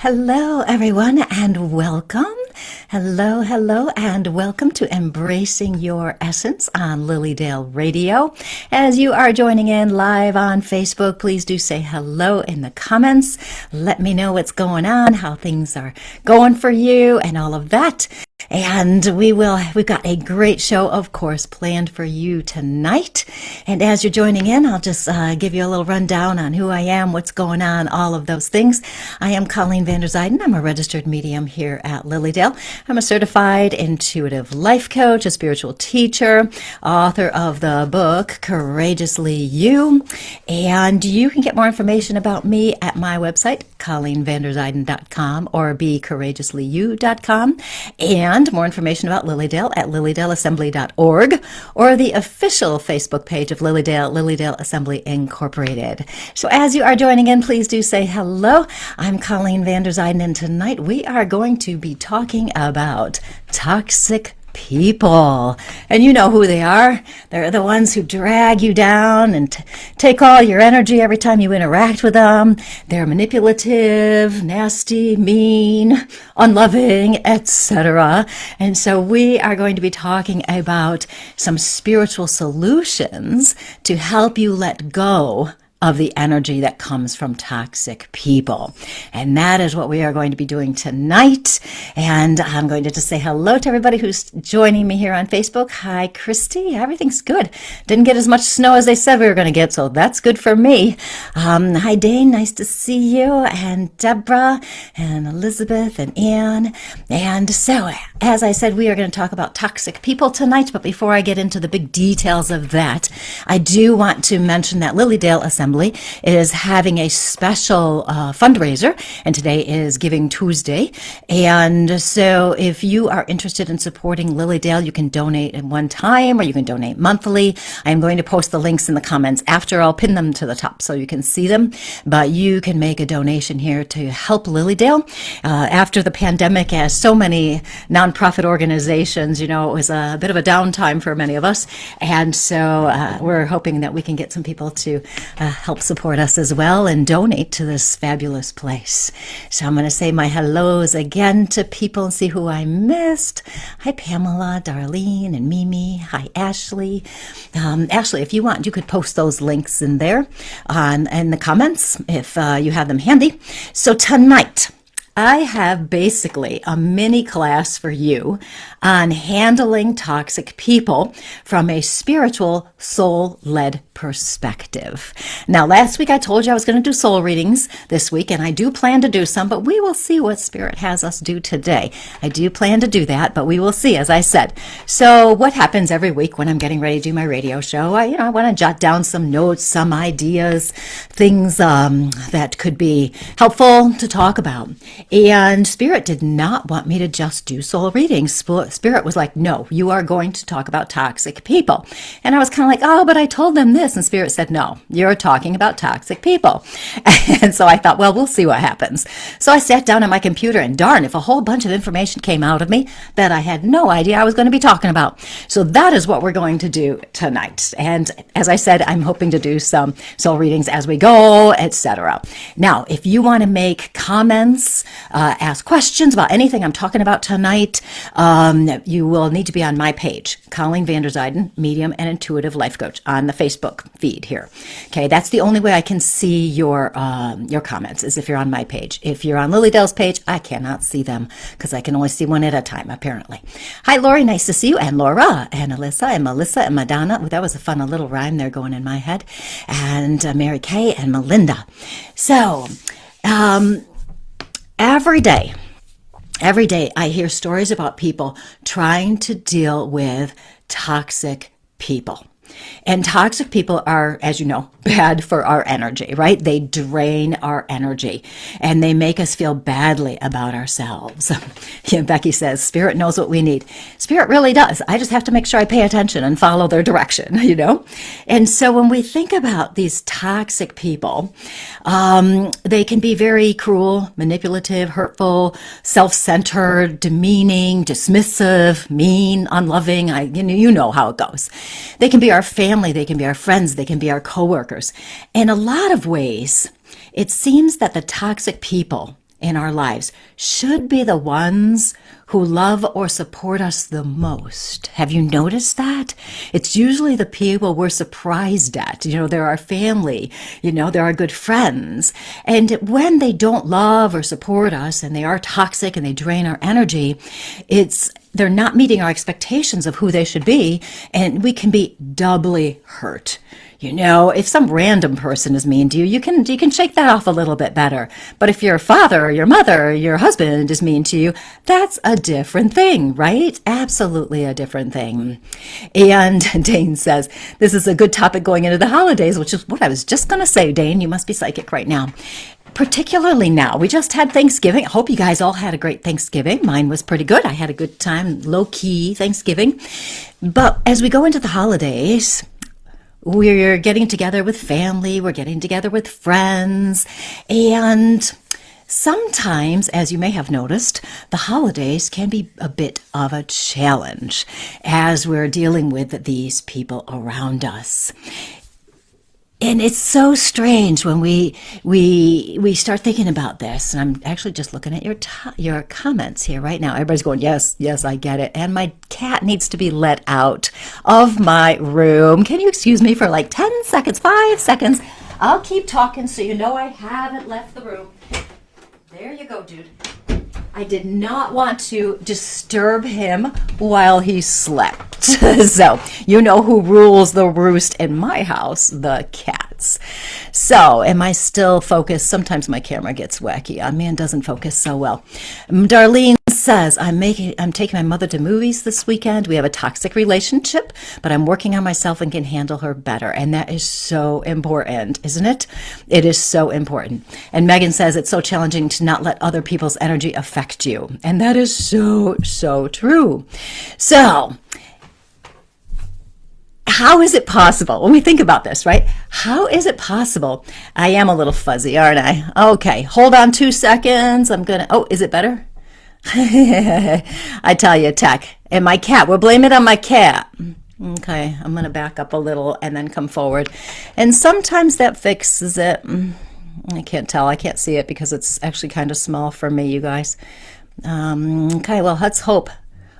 Hello, everyone, and welcome. Hello, and welcome to Embracing Your Essence on Lilydale Radio. As you are joining in live on Facebook, please do say hello in the comments. Let me know what's going on, how things are going for you, and all of that. And we've got a great show, of course, planned for you tonight. And as you're joining in, I'll just give you a little rundown on who I am, what's going on, all of those things. I am Colleen Vander Zijden. I'm a registered medium here at Lilydale. I'm a certified intuitive life coach, a spiritual teacher, author of the book, Courageously You. And you can get more information about me at my website, ColleenVanderZijden.com or BeCourageouslyYou.com. And more information about Lilydale at lilydaleassembly.org or the official Facebook page of Lilydale Assembly Incorporated. So as you are joining in, please do say hello. I'm Colleen Vander Zijden, and tonight we are going to be talking about toxic people. And you know who they are. They're the ones who drag you down and take all your energy every time you interact with them. They're manipulative, nasty, mean, unloving, etc. And so we are going to be talking about some spiritual solutions to help you let go of the energy that comes from toxic people. And that is what we are going to be doing tonight. And I'm going to just say hello to everybody who's joining me here on Facebook. Hi, Christy. Everything's good. Didn't get as much snow as they said we were going to get, so that's good for me. Hi, Dane. Nice to see you. And Deborah and Elizabeth and Ann. And so, as I said, we are going to talk about toxic people tonight. But before I get into the big details of that, I do want to mention that Lilydale Assembly is having a special fundraiser, and today is Giving Tuesday. And so if you are interested in supporting Lilydale, you can donate at one time or you can donate monthly. I'm going to post the links in the comments after. I'll pin them to the top so you can see them, but you can make a donation here to help Lilydale. After the pandemic, as so many nonprofit organizations, it was a bit of a downtime for many of us, and so we're hoping that we can get some people to help support us as well and donate to this fabulous place. So I'm going to say my hellos again to people and see who I missed. Hi, Pamela, Darlene, and Mimi. Hi, Ashley. Ashley, if you want, you could post those links in there in the comments if you have them handy. So tonight, I have basically a mini class for you on handling toxic people from a spiritual, soul-led perspective. Now, last week I told you I was going to do soul readings this week, and I do plan to do some, but we will see what Spirit has us do today. I do plan to do that, but we will see, as I said. So what happens every week when I'm getting ready to do my radio show? I want to jot down some notes, some ideas, things that could be helpful to talk about. And Spirit did not want me to just do soul readings. Spirit was like, no, you are going to talk about toxic people. And I was kind of like, oh, but I told them this. And Spirit said, no, you're talking about toxic people. And so I thought, well, we'll see what happens. So I sat down at my computer, and darn, if a whole bunch of information came out of me that I had no idea I was going to be talking about. So that is what we're going to do tonight. And as I said, I'm hoping to do some soul readings as we go, etc. Now, if you want to make comments, ask questions about anything I'm talking about tonight, you will need to be on my page, Colleen Vander Zijden, Medium and Intuitive Life Coach, on the Facebook feed here. Okay, that's the only way I can see your comments, is if you're on my page. If you're on Lilydale's page, I cannot see them because I can only see one at a time, apparently. Hi, Lori, nice to see you, and Laura, and Alyssa, and Melissa, and Madonna. Ooh, that was a little rhyme there going in my head. And Mary Kay and Melinda. So, every day I hear stories about people trying to deal with toxic people. And toxic people are, as you know, bad for our energy, right? They drain our energy and they make us feel badly about ourselves. Becky says, Spirit knows what we need. Spirit really does. I just have to make sure I pay attention and follow their direction, And so when we think about these toxic people, they can be very cruel, manipulative, hurtful, self-centered, demeaning, dismissive, mean, unloving. You know how it goes. They can be our family, they can be our friends, they can be our coworkers. In a lot of ways, it seems that the toxic people in our lives should be the ones who love or support us the most. Have you noticed that? It's usually the people we're surprised at. They're our family, they're our good friends. And when they don't love or support us and they are toxic and they drain our energy, they're not meeting our expectations of who they should be, and we can be doubly hurt. If some random person is mean to you, you can shake that off a little bit better. But if your father or your mother or your husband is mean to you, that's a different thing, right? Absolutely a different thing. And Dane says, this is a good topic going into the holidays, which is what I was just going to say. Dane, you must be psychic right now. Particularly now. We just had Thanksgiving. I hope you guys all had a great Thanksgiving. Mine was pretty good. I had a good time, low-key Thanksgiving. But as we go into the holidays, we're getting together with family, we're getting together with friends, and sometimes, as you may have noticed, the holidays can be a bit of a challenge as we're dealing with these people around us. And it's so strange when we start thinking about this. And I'm actually just looking at your comments here right now. Everybody's going, yes, I get it. And my cat needs to be let out of my room. Can you excuse me for like 10 seconds, 5 seconds? I'll keep talking so you know I haven't left the room. There you go, dude. I did not want to disturb him while he slept. So, you know who rules the roost in my house? The cats. So, am I still focused? Sometimes my camera gets wacky on me and doesn't focus so well. Darlene says, I'm taking my mother to movies this weekend. We have a toxic relationship, but I'm working on myself and can handle her better. And that is so important, isn't it? It is so important. And Megan says, it's so challenging to not let other people's energy affect you. And that is so, so true. So, how is it possible, when we think about this, right? How is it possible? I am a little fuzzy, aren't I? Okay, hold on 2 seconds. Is it better? I tell you, tech. And my cat, we'll blame it on my cat. Okay, I'm going to back up a little and then come forward. And sometimes that fixes it. I can't tell. I can't see it because it's actually kind of small for me, you guys. Okay, well, let's hope.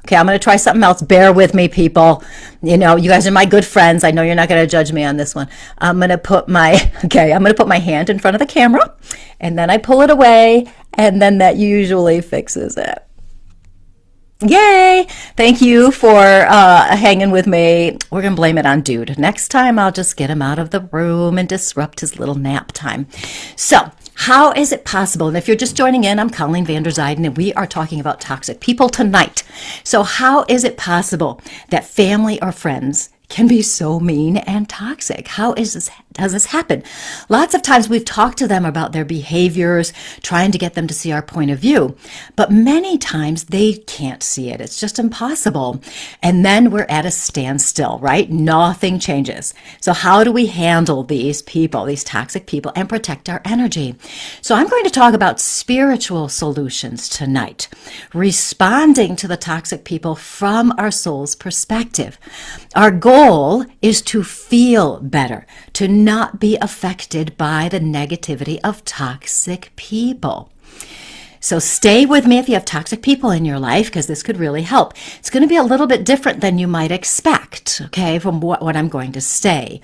Okay, I'm going to try something else. Bear with me, people. You guys are my good friends. I know you're not going to judge me on this one. I'm going to put my hand in front of the camera, and then I pull it away, and then that usually fixes it. Yay! Thank you for hanging with me. We're going to blame it on dude. Next time, I'll just get him out of the room and disrupt his little nap time. So, how is it possible? And if you're just joining in, I'm Colleen Vander Zijden, and we are talking about toxic people tonight. So how is it possible that family or friends can be so mean and toxic? Does this happen? Lots of times we've talked to them about their behaviors, trying to get them to see our point of view. But many times they can't see it. It's just impossible. And then we're at a standstill, right? Nothing changes. So how do we handle these people, these toxic people, and protect our energy? So I'm going to talk about spiritual solutions tonight, responding to the toxic people from our soul's perspective. Our goal is to feel better, to not be affected by the negativity of toxic people. So stay with me if you have toxic people in your life, because this could really help. It's going to be a little bit different than you might expect, okay, from what I'm going to say.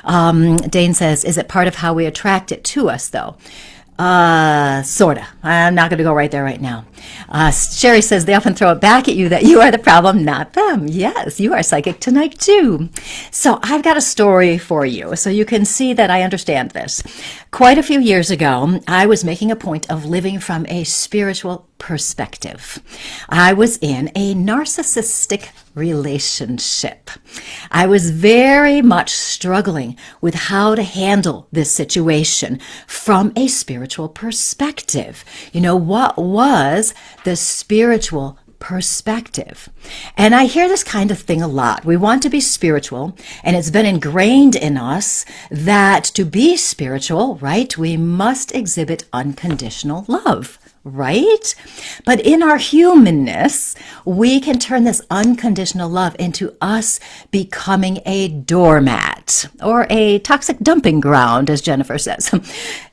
Dane says, is it part of how we attract it to us, though? Sorta. I'm not going to go right there right now. Sherry says they often throw it back at you that you are the problem, not them. Yes, you are psychic tonight too. So I've got a story for you so you can see that I understand this. Quite a few years ago, I was making a point of living from a spiritual perspective. I was in a narcissistic relationship. I was very much struggling with how to handle this situation from a spiritual perspective. What was the spiritual perspective? And I hear this kind of thing a lot. We want to be spiritual, and it's been ingrained in us that to be spiritual, right, we must exhibit unconditional love. Right? But in our humanness, we can turn this unconditional love into us becoming a doormat or a toxic dumping ground, as Jennifer says.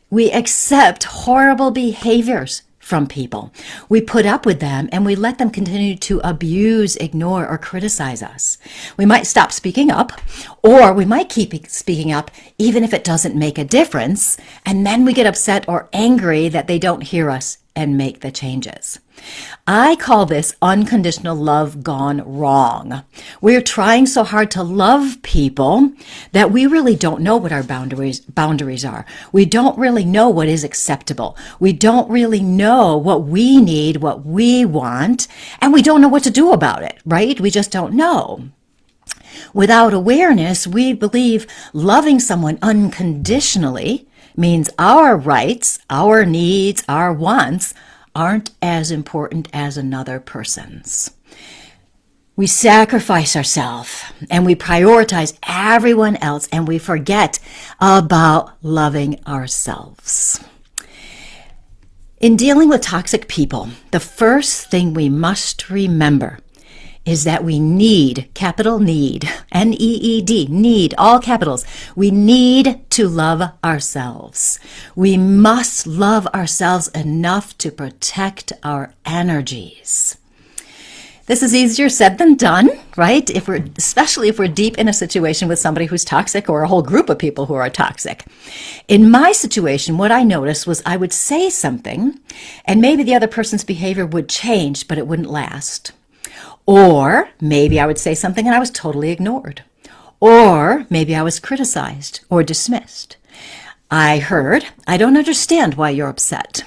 We accept horrible behaviors from people. We put up with them and we let them continue to abuse, ignore, or criticize us. We might stop speaking up, or we might keep speaking up even if it doesn't make a difference, and then we get upset or angry that they don't hear us and make the changes. I call this unconditional love gone wrong. We're trying so hard to love people that we really don't know what our boundaries are. We don't really know what is acceptable. We don't really know what we need, what we want, and we don't know what to do about it, right? We just don't know. Without awareness, we believe loving someone unconditionally means our rights, our needs, our wants aren't as important as another person's. We sacrifice ourselves and we prioritize everyone else and we forget about loving ourselves. In dealing with toxic people, the first thing we must remember is that we need, capital need, N-E-E-D, need, all capitals. We need to love ourselves. We must love ourselves enough to protect our energies. This is easier said than done, right? Especially if we're deep in a situation with somebody who's toxic or a whole group of people who are toxic. In my situation, what I noticed was I would say something and maybe the other person's behavior would change, but it wouldn't last. Or maybe I would say something and I was totally ignored. Or maybe I was criticized or dismissed. I heard, I don't understand why you're upset.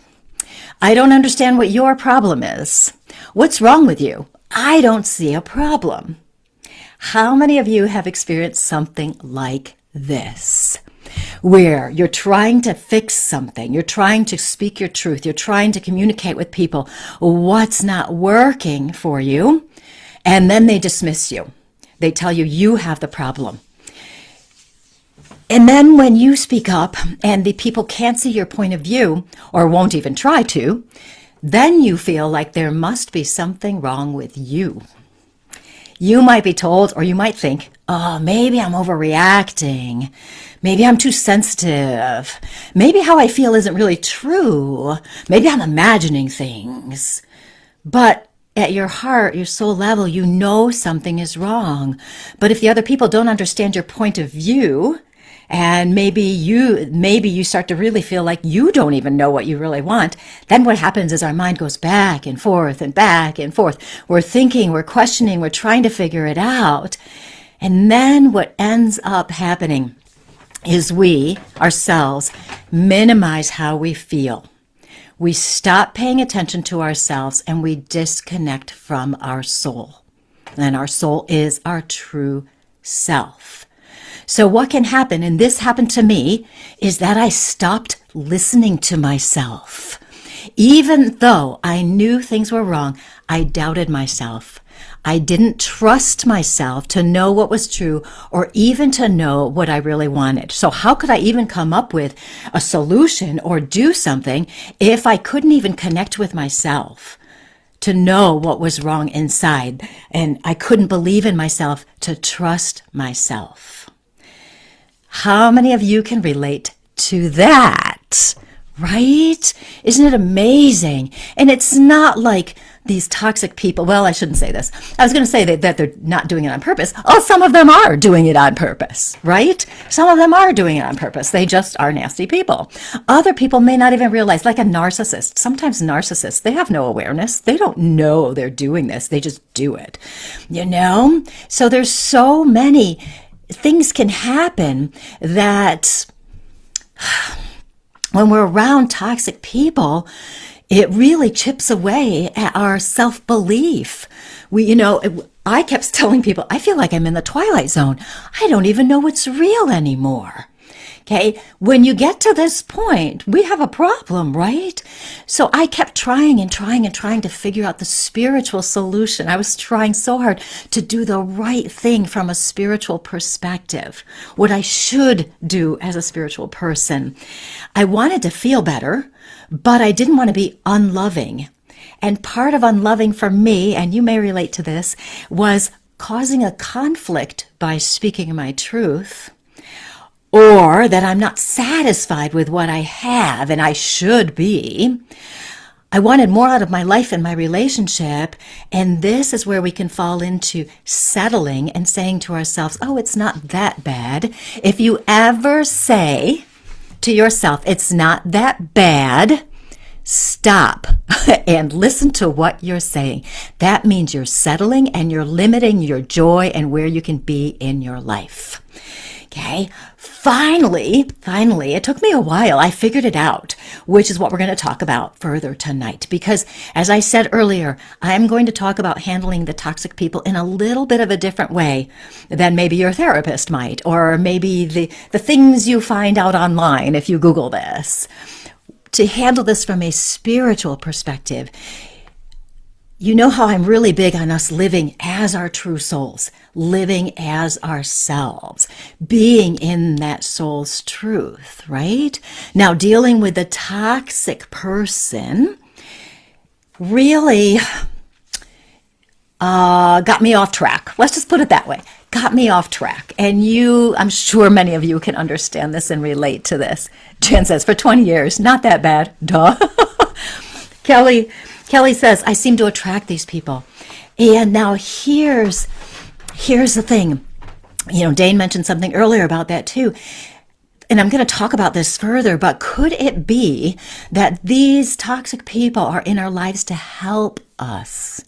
I don't understand what your problem is. What's wrong with you? I don't see a problem. How many of you have experienced something like this? Where you're trying to fix something, you're trying to speak your truth, you're trying to communicate with people what's not working for you, and then they dismiss you. They tell you you have the problem. And then when you speak up and the people can't see your point of view or won't even try to, then you feel like there must be something wrong with you. You might be told, or you might think, oh, maybe I'm overreacting. Maybe I'm too sensitive. Maybe how I feel isn't really true. Maybe I'm imagining things. But at your heart, your soul level, you know something is wrong. But if the other people don't understand your point of view, and maybe you start to really feel like you don't even know what you really want, then what happens is our mind goes back and forth and back and forth. We're thinking, we're questioning, we're trying to figure it out. And then what ends up happening is we, ourselves, minimize how we feel. We stop paying attention to ourselves and we disconnect from our soul. And our soul is our true self. So what can happen, and this happened to me, is that I stopped listening to myself. Even though I knew things were wrong, I doubted myself. I didn't trust myself to know what was true or even to know what I really wanted. So how could I even come up with a solution or do something if I couldn't even connect with myself to know what was wrong inside? And I couldn't believe in myself to trust myself. How many of you can relate to that, right? Isn't it amazing? And it's not like these toxic people. Well, I shouldn't say this. I was going to say that they're not doing it on purpose. Oh, some of them are doing it on purpose, right? Some of them are doing it on purpose. They just are nasty people. Other people may not even realize, like a narcissist. Sometimes narcissists, they have no awareness. They don't know they're doing this. They just do it, you know? So there's so many things can happen that when we're around toxic people, it really chips away at our self-belief. I kept telling people, I feel like I'm in the twilight zone. I don't even know what's real anymore. Okay, when you get to this point, we have a problem, right? So I kept trying and trying and trying to figure out the spiritual solution. I was trying so hard to do the right thing from a spiritual perspective, what I should do as a spiritual person. I wanted to feel better, but I didn't want to be unloving. And part of unloving for me, and you may relate to this, was causing a conflict by speaking my truth, or that I'm not satisfied with what I have and I should be. I wanted more out of my life and my relationship. And this is where we can fall into settling and saying to ourselves, oh, it's not that bad. If you ever say to yourself, it's not that bad, stop and listen to what you're saying. That means you're settling and you're limiting your joy and where you can be in your life. Okay. Finally, it took me a while. I figured it out, which is what we're going to talk about further tonight. Because as I said earlier, I'm going to talk about handling the toxic people in a little bit of a different way than maybe your therapist might, or maybe the things you find out online if you Google this. To handle this from a spiritual perspective, you know how I'm really big on us living as our true souls, living as ourselves, being in that soul's truth, right? Now, dealing with the toxic person really got me off track. Let's just put it that way. Got me off track. And I'm sure many of you can understand this and relate to this. Jen says, for 20 years, not that bad. Duh. Kelly says, I seem to attract these people. And now here's the thing. Dane mentioned something earlier about that too. And I'm going to talk about this further, but could it be that these toxic people are in our lives to help us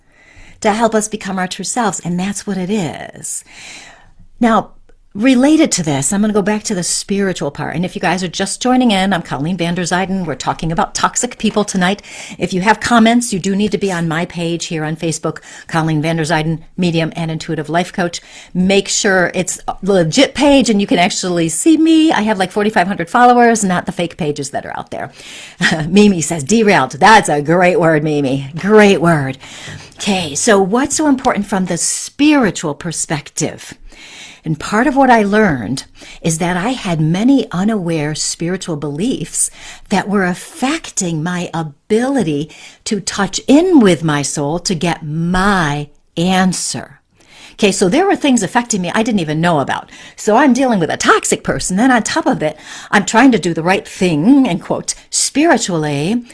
become our true selves? And that's what it is. Now, related to this, I'm going to go back to the spiritual part. And if you guys are just joining in, I'm Colleen Vander Zijden. We're talking about toxic people tonight. If you have comments, you do need to be on my page here on Facebook, Colleen Vander Zijden, medium and intuitive life coach. Make sure it's a legit page and you can actually see me. I have like 4,500 followers, not the fake pages that are out there. Mimi says derailed. That's a great word, Mimi. Great word. Okay, so what's so important from the spiritual perspective? And part of what I learned is that I had many unaware spiritual beliefs that were affecting my ability to touch in with my soul to get my answer. Okay, so there were things affecting me I didn't even know about. So I'm dealing with a toxic person. Then on top of it, I'm trying to do the right thing, end quote, spiritually.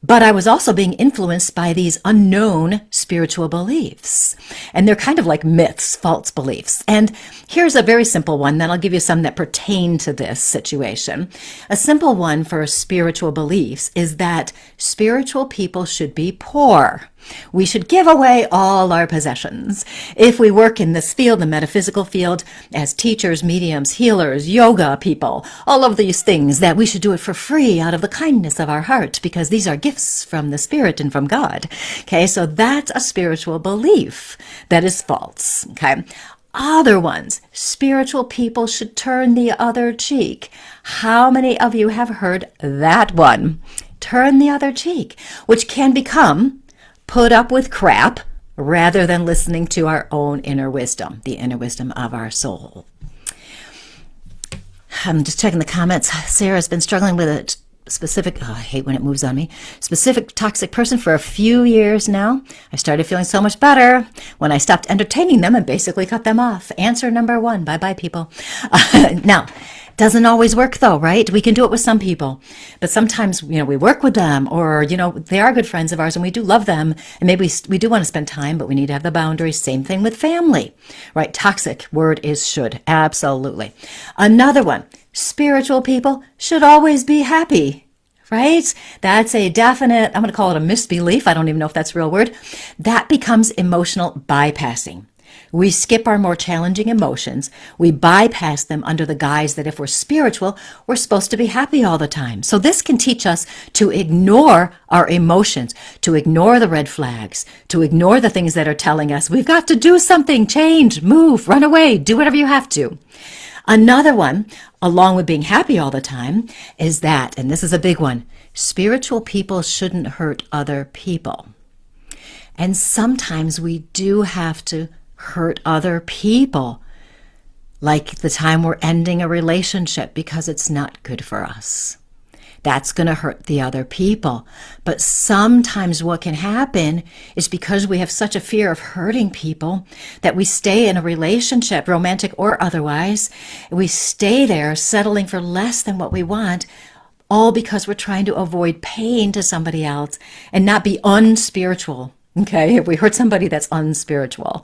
But I was also being influenced by these unknown spiritual beliefs. And they're kind of like myths, false beliefs. And here's a very simple one, then I'll give you some that pertain to this situation. A simple one for spiritual beliefs is that spiritual people should be poor. We should give away all our possessions. If we work in this field, the metaphysical field, as teachers, mediums, healers, yoga people, all of these things, that we should do it for free out of the kindness of our heart, because these are gifts from the Spirit and from God. Okay, so that's a spiritual belief that is false. Okay. Other ones, spiritual people should turn the other cheek. How many of you have heard that one? Turn the other cheek, which can become put up with crap rather than listening to our own inner wisdom, the inner wisdom of our soul. I'm just checking the comments. Sarah's been struggling with a specific, I hate when it moves on me, specific toxic person for a few years now. I started feeling so much better when I stopped entertaining them and basically cut them off. Answer number one. Bye-bye, people. Now, doesn't always work though, right? We can do it with some people, but sometimes, we work with them, or, they are good friends of ours and we do love them. And maybe we do want to spend time, but we need to have the boundaries. Same thing with family, right? Toxic word is should. Absolutely. Another one, spiritual people should always be happy, right? That's a definite, I'm going to call it a misbelief. I don't even know if that's a real word. That becomes emotional bypassing. We skip our more challenging emotions. We bypass them under the guise that if we're spiritual, we're supposed to be happy all the time. So this can teach us to ignore our emotions, to ignore the red flags, to ignore the things that are telling us we've got to do something, change, move, run away, do whatever you have to. Another one, along with being happy all the time, is that, and this is a big one, spiritual people shouldn't hurt other people. And sometimes we do have to hurt other people, like the time we're ending a relationship because it's not good for us. That's going to hurt the other people. But sometimes what can happen is because we have such a fear of hurting people that we stay in a relationship, romantic or otherwise, we stay there settling for less than what we want, all because we're trying to avoid pain to somebody else and not be unspiritual. Okay, if we hurt somebody, that's unspiritual.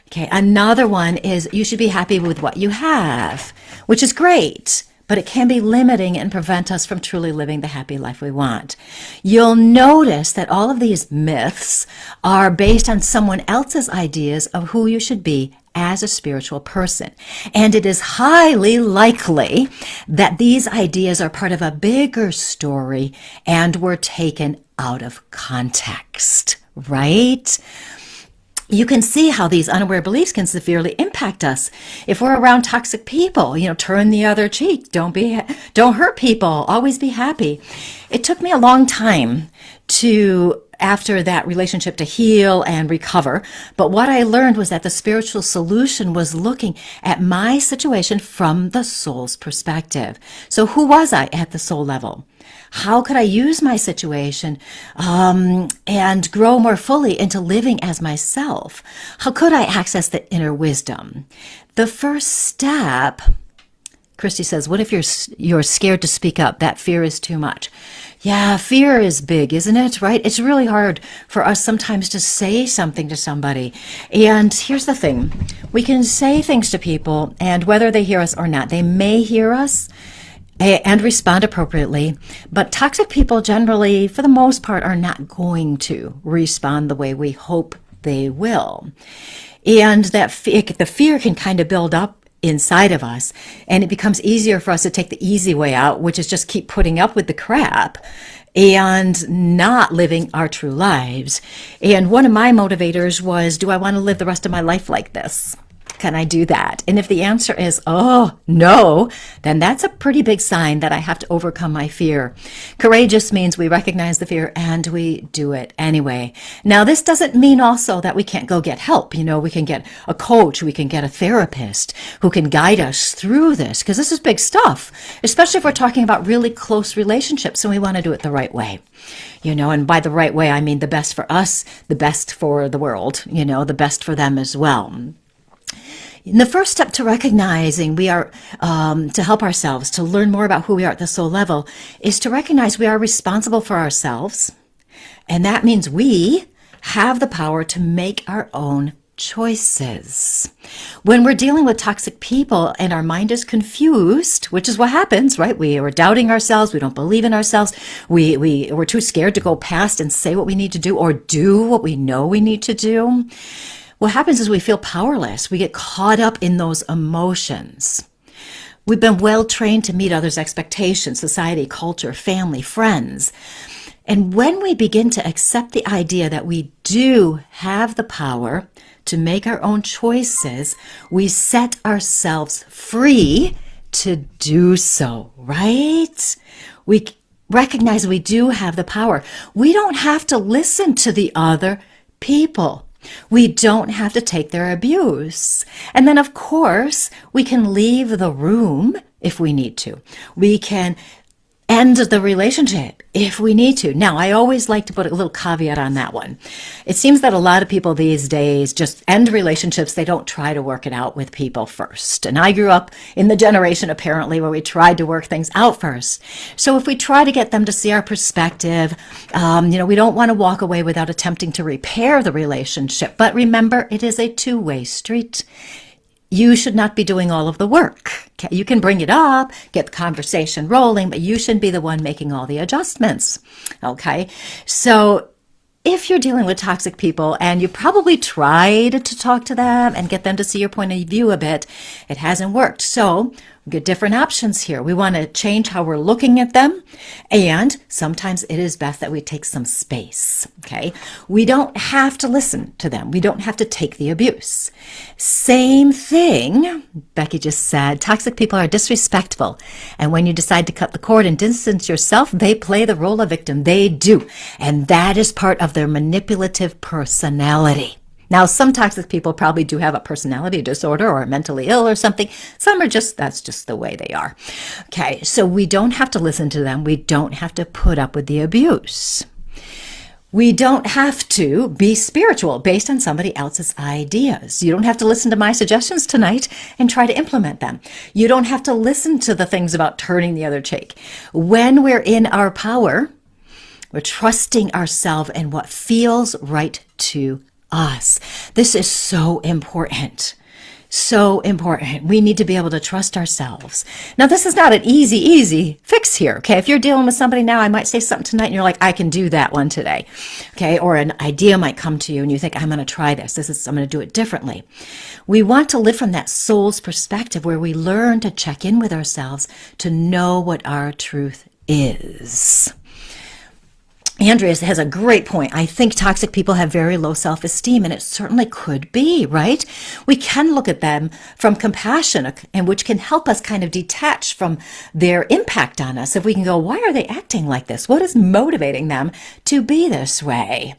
Okay, another one is you should be happy with what you have, which is great, but it can be limiting and prevent us from truly living the happy life we want. You'll notice that all of these myths are based on someone else's ideas of who you should be as a spiritual person. And it is highly likely that these ideas are part of a bigger story and were taken out of context, right? You can see how these unaware beliefs can severely impact us. If we're around toxic people, turn the other cheek. Don't hurt people. Always be happy. It took me a long time after that relationship to heal and recover. But what I learned was that the spiritual solution was looking at my situation from the soul's perspective. So who was I at the soul level? How could I use my situation and grow more fully into living as myself? How could I access the inner wisdom? The first step, Christy says, what if you're scared to speak up? That fear is too much. Yeah, fear is big, isn't it? Right? It's really hard for us sometimes to say something to somebody. And here's the thing. We can say things to people, and whether they hear us or not, they may hear us and respond appropriately. But toxic people generally, for the most part, are not going to respond the way we hope they will. And that the fear can kind of build up inside of us, and it becomes easier for us to take the easy way out, which is just keep putting up with the crap and not living our true lives. And one of my motivators was, do I want to live the rest of my life like this? Can I do that? And if the answer is, oh, no, then that's a pretty big sign that I have to overcome my fear. Courageous means we recognize the fear and we do it anyway. Now, this doesn't mean also that we can't go get help. We can get a coach, we can get a therapist who can guide us through this, because this is big stuff, especially if we're talking about really close relationships and we want to do it the right way. And by the right way, I mean the best for us, the best for the world, the best for them as well. And the first step to recognizing we are, to help ourselves, to learn more about who we are at the soul level, is to recognize we are responsible for ourselves. And that means we have the power to make our own choices. When we're dealing with toxic people and our mind is confused, which is what happens, right? We are doubting ourselves. We don't believe in ourselves. We're too scared to go past and say what we need to do or do what we know we need to do. What happens is we feel powerless. We get caught up in those emotions. We've been well trained to meet others' expectations, society, culture, family, friends. And when we begin to accept the idea that we do have the power to make our own choices, we set ourselves free to do so, right? We recognize we do have the power. We don't have to listen to the other people. We don't have to take their abuse. And then, of course, we can leave the room if we need to. We can end the relationship if we need to. Now, I always like to put a little caveat on that one. It seems that a lot of people these days just end relationships. They don't try to work it out with people first. And I grew up in the generation, apparently, where we tried to work things out first. So if we try to get them to see our perspective, we don't want to walk away without attempting to repair the relationship. But remember, it is a two-way street. You should not be doing all of the work. Okay? You can bring it up, get the conversation rolling, but you shouldn't be the one making all the adjustments. Okay? So if you're dealing with toxic people and you probably tried to talk to them and get them to see your point of view a bit, it hasn't worked. So we get different options here. We want to change how we're looking at them. And sometimes it is best that we take some space. Okay. We don't have to listen to them. We don't have to take the abuse. Same thing. Becky just said, toxic people are disrespectful. And when you decide to cut the cord and distance yourself, they play the role of victim. They do. And that is part of their manipulative personality. Now, some toxic people probably do have a personality disorder or are mentally ill or something. Some are that's just the way they are. Okay, so we don't have to listen to them. We don't have to put up with the abuse. We don't have to be spiritual based on somebody else's ideas. You don't have to listen to my suggestions tonight and try to implement them. You don't have to listen to the things about turning the other cheek. When we're in our power, we're trusting ourselves and what feels right to us. This is so important. So important. We need to be able to trust ourselves. Now, this is not an easy fix here. Okay. If you're dealing with somebody now, I might say something tonight and you're like, I can do that one today. Okay. Or an idea might come to you and you think, I'm going to try this. I'm going to do it differently. We want to live from that soul's perspective where we learn to check in with ourselves to know what our truth is. Andrea has a great point. I think toxic people have very low self-esteem, and it certainly could be, right? We can look at them from compassion, and which can help us kind of detach from their impact on us. If we can go, why are they acting like this? What is motivating them to be this way?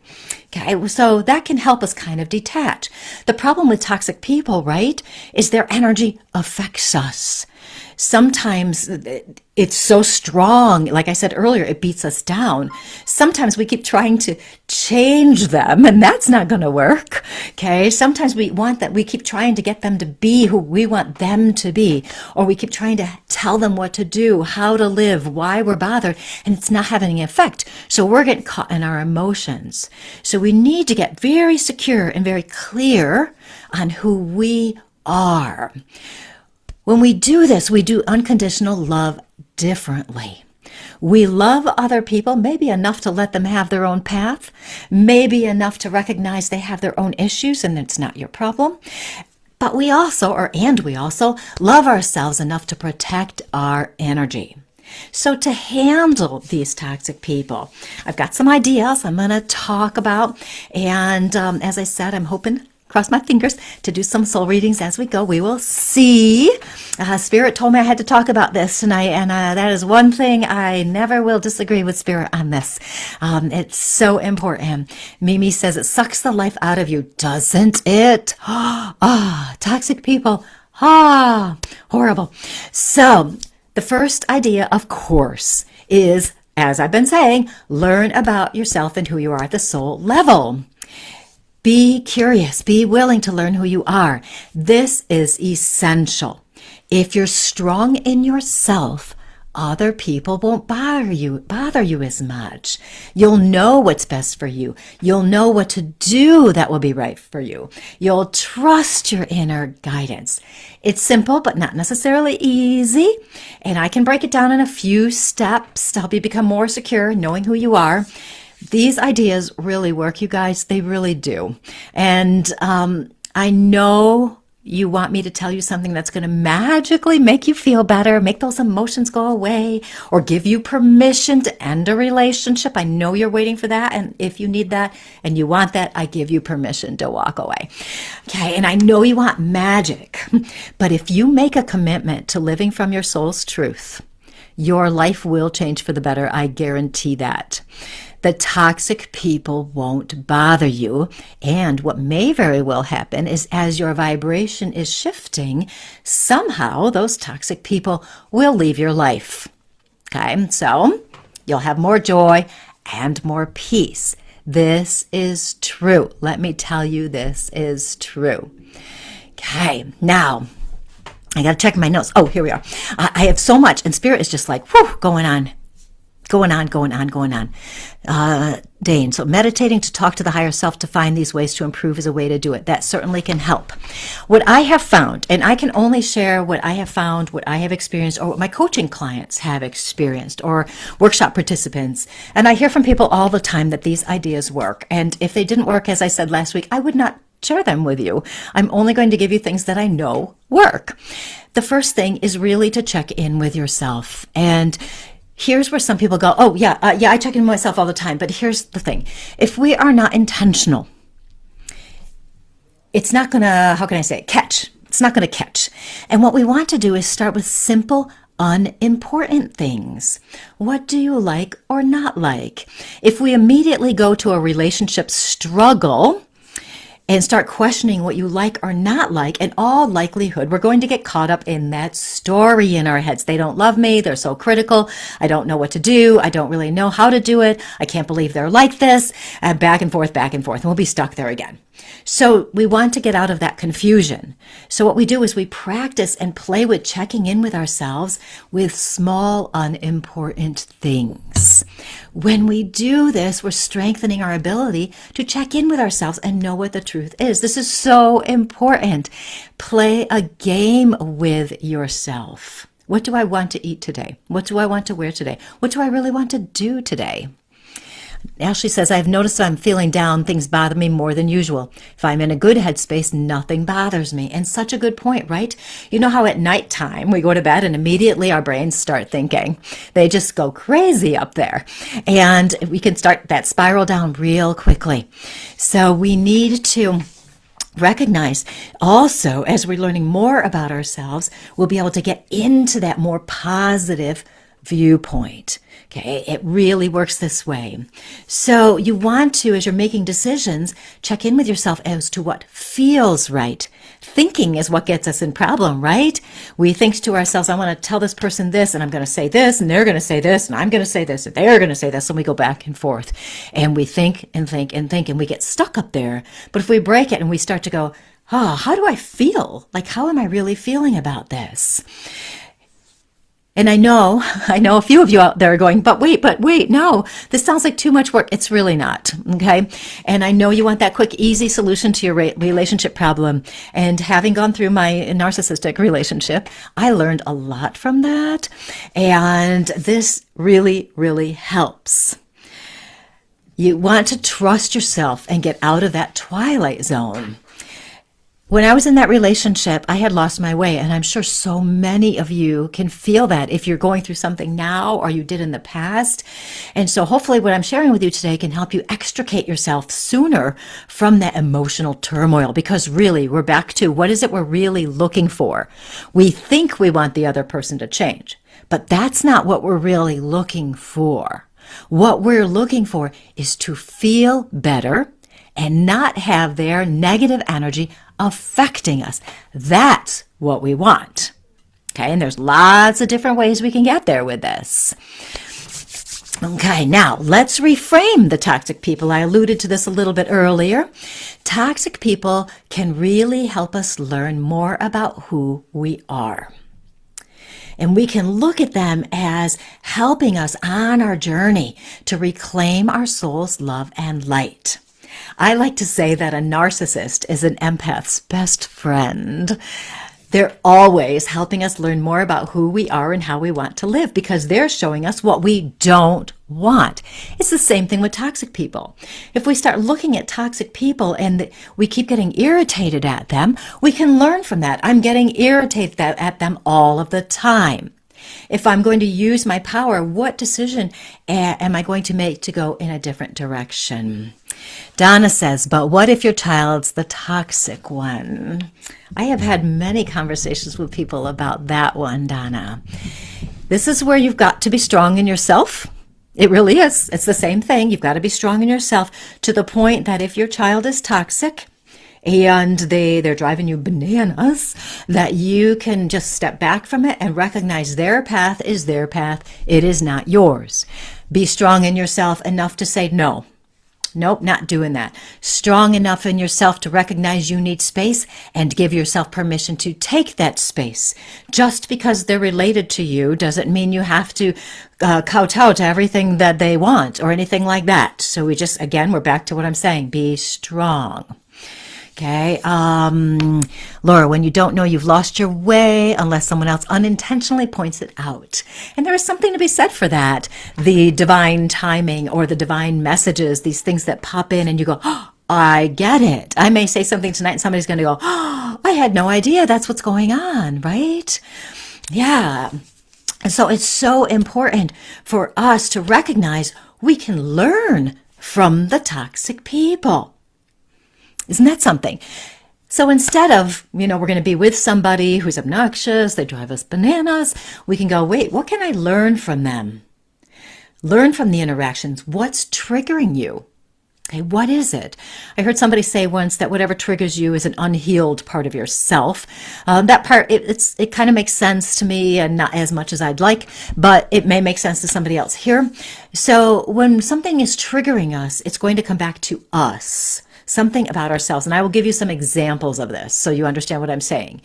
Okay, so that can help us kind of detach. The problem with toxic people, right, is their energy affects us. Sometimes it's so strong, like I said earlier, it beats us down. Sometimes we keep trying to change them, and that's not going to work. Okay, sometimes we keep trying to get them to be who we want them to be, or we keep trying to tell them what to do, how to live, why we're bothered, and it's not having an effect. So we're getting caught in our emotions. So we need to get very secure and very clear on who we are. When we do this, we do unconditional love differently. We love other people, maybe enough to let them have their own path, maybe enough to recognize they have their own issues and it's not your problem. But we also love ourselves enough to protect our energy. So to handle these toxic people, I've got some ideas I'm going to talk about. And as I said, I'm hoping, cross my fingers, to do some soul readings as we go. We will see. Spirit told me I had to talk about this tonight, and that is one thing I never will disagree with Spirit on this. It's so important. Mimi says it sucks the life out of you, doesn't it? Toxic people. Horrible. So the first idea, of course, is, as I've been saying, learn about yourself and who you are at the soul level. Be curious. Be willing to learn who you are. This is essential. If you're strong in yourself, other people won't bother you as much. You'll know what's best for you. You'll know what to do that will be right for you. You'll trust your inner guidance. It's simple, but not necessarily easy. And I can break it down in a few steps to help you become more secure, knowing who you are. These ideas really work, you guys. They really do. And I know you want me to tell you something that's going to magically make you feel better, make those emotions go away, or give you permission to end a relationship. I know you're waiting for that. And if you need that and you want that, I give you permission to walk away. Okay. And I know you want magic. But if you make a commitment to living from your soul's truth, your life will change for the better. I guarantee that. The toxic people won't bother you. And what may very well happen is as your vibration is shifting, somehow those toxic people will leave your life. Okay, so you'll have more joy and more peace. This is true. Let me tell you, this is true. Okay, now I got to check my notes. Oh, here we are. I have so much, and Spirit is just like, whew, going on. Dane, so meditating to talk to the higher self to find these ways to improve is a way to do it. That certainly can help. What I have found, and I can only share what I have found, what I have experienced, or what my coaching clients have experienced, or workshop participants. And I hear from people all the time that these ideas work. And if they didn't work, as I said last week, I would not share them with you. I'm only going to give you things that I know work. The first thing is really to check in with yourself. And here's where some people go, I check in with myself all the time. But here's the thing. If we are not intentional, it's not going to, catch. It's not going to catch. And what we want to do is start with simple, unimportant things. What do you like or not like? If we immediately go to a relationship struggle, and start questioning what you like or not like, in all likelihood, we're going to get caught up in that story in our heads. They don't love me. They're so critical. I don't know what to do. I don't really know how to do it. I can't believe they're like this. And back and forth, and we'll be stuck there again. So we want to get out of that confusion. So what we do is we practice and play with checking in with ourselves with small, unimportant things. When we do this, we're strengthening our ability to check in with ourselves and know what the truth is. This is so important. Play a game with yourself. What do I want to eat today? What do I want to wear today? What do I really want to do today? Ashley says, I've noticed I'm feeling down. Things bother me more than usual. If I'm in a good headspace, nothing bothers me. And such a good point, right? You know how at nighttime we go to bed and immediately our brains start thinking. They just go crazy up there. And we can start that spiral down real quickly. So we need to recognize also, as we're learning more about ourselves, we'll be able to get into that more positive viewpoint. Okay, it really works this way. So you want to, as you're making decisions, check in with yourself as to what feels right. Thinking is what gets us in problem, right? We think to ourselves, I want to tell this person this, and I'm going to say this, and they're going to say this, and I'm going to say this, and they're going to say this, and we go back and forth. And we think and think and think, and we get stuck up there. But if we break it and we start to go, oh, how do I feel? Like, how am I really feeling about this? And I know a few of you out there are going, but wait, no, this sounds like too much work. It's really not, okay? And I know you want that quick, easy solution to your relationship problem. And having gone through my narcissistic relationship, I learned a lot from that. And this really, really helps. You want to trust yourself and get out of that twilight zone. When I was in that relationship, I had lost my way, and I'm sure so many of you can feel that if you're going through something now or you did in the past. And so hopefully what I'm sharing with you today can help you extricate yourself sooner from that emotional turmoil, because really we're back to what is it we're really looking for. We think we want the other person to change, but that's not what we're really looking for. What we're looking for is to feel better and not have their negative energy affecting us. That's what we want. Okay, and there's lots of different ways we can get there with this. Okay, now let's reframe the toxic people. I alluded to this a little bit earlier. Toxic people can really help us learn more about who we are. And we can look at them as helping us on our journey to reclaim our soul's love and light. I like to say that a narcissist is an empath's best friend. They're always helping us learn more about who we are and how we want to live, because they're showing us what we don't want. It's the same thing with toxic people. If we start looking at toxic people and we keep getting irritated at them, we can learn from that. I'm getting irritated at them all of the time. If I'm going to use my power, what decision am I going to make to go in a different direction? Donna says, but what if your child's the toxic one? I have had many conversations with people about that one, Donna. This is where you've got to be strong in yourself. It really is. It's the same thing. You've got to be strong in yourself to the point that if your child is toxic, and they're driving you bananas, that you can just step back from it and recognize their path is their path. It is not yours. Be strong in yourself enough to say, no, nope, not doing that. Strong enough in yourself to recognize you need space and give yourself permission to take that space. Just because they're related to you doesn't mean you have to kowtow to everything that they want or anything like that. So we're back to what I'm saying. Be strong. Okay, Laura, when you don't know you've lost your way unless someone else unintentionally points it out. And there is something to be said for that. The divine timing or the divine messages, these things that pop in and you go, oh, I get it. I may say something tonight and somebody's going to go, oh, I had no idea that's what's going on, right? Yeah. And so it's so important for us to recognize we can learn from the toxic people. Isn't that something? So instead of, we're going to be with somebody who's obnoxious, they drive us bananas, we can go, wait, what can I learn from them? Learn from the interactions. What's triggering you? Okay, what is it? I heard somebody say once that whatever triggers you is an unhealed part of yourself. That part, it kind of makes sense to me, and not as much as I'd like, but it may make sense to somebody else here. So when something is triggering us, it's going to come back to us, something about ourselves. And I will give you some examples of this so you understand what I'm saying.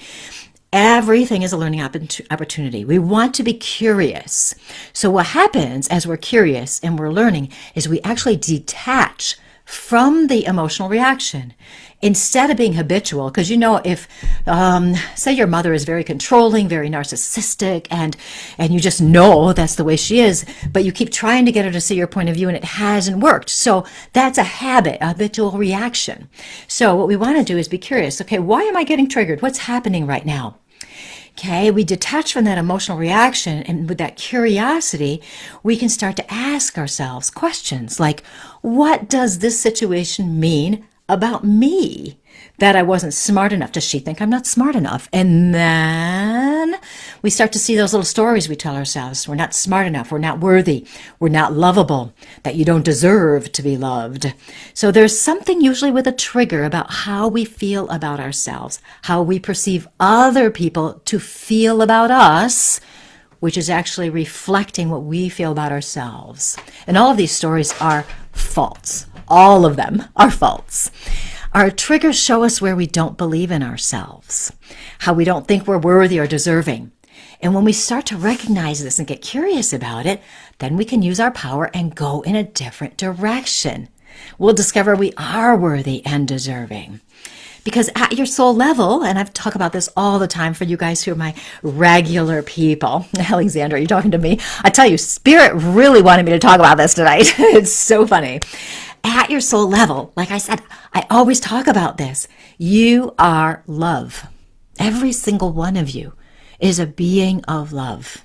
Everything is a learning opportunity. We want to be curious. So what happens as we're curious and we're learning is we actually detach from the emotional reaction instead of being habitual. Because if say your mother is very controlling, very narcissistic, and you just know that's the way she is, but you keep trying to get her to see your point of view and it hasn't worked. So that's a habit, a habitual reaction. So what we want to do is be curious. Okay, why am I getting triggered? What's happening right now? Okay, we detach from that emotional reaction, and with that curiosity, we can start to ask ourselves questions like, what does this situation mean about me? That I wasn't smart enough. Does she think I'm not smart enough? And then we start to see those little stories we tell ourselves. We're not smart enough. We're not worthy. We're not lovable. That you don't deserve to be loved. So there's something usually with a trigger about how we feel about ourselves, how we perceive other people to feel about us, which is actually reflecting what we feel about ourselves. And all of these stories are false. All of them are false. Our triggers show us where we don't believe in ourselves, how we don't think we're worthy or deserving. And when we start to recognize this and get curious about it, then we can use our power and go in a different direction. We'll discover we are worthy and deserving. Because at your soul level, and I've talked about this all the time for you guys who are my regular people. Alexandra, are you talking to me? I tell you, Spirit really wanted me to talk about this tonight. It's so funny. At your soul level, like I said, I always talk about this. You are love. Every single one of you is a being of love.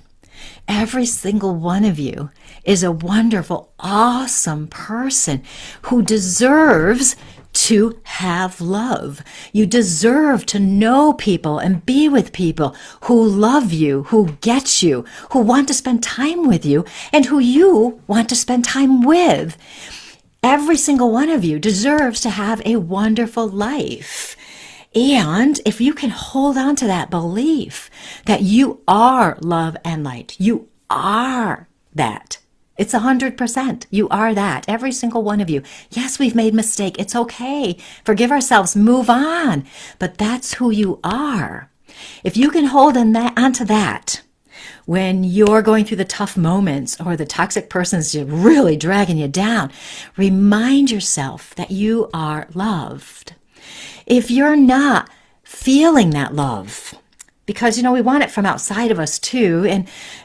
Every single one of you is a wonderful, awesome person who deserves to have love. You deserve to know people and be with people who love you, who get you, who want to spend time with you, and who you want to spend time with. Every single one of you deserves to have a wonderful life. And if you can hold on to that belief that you are love and light, you are that. It's 100%. You are that. Every single one of you. Yes, we've made mistake. It's okay. Forgive ourselves. Move on. But that's who you are. If you can hold onto that, when you're going through the tough moments or the toxic person's really dragging you down, remind yourself that you are loved. If you're not feeling that love, because, we want it from outside of us too,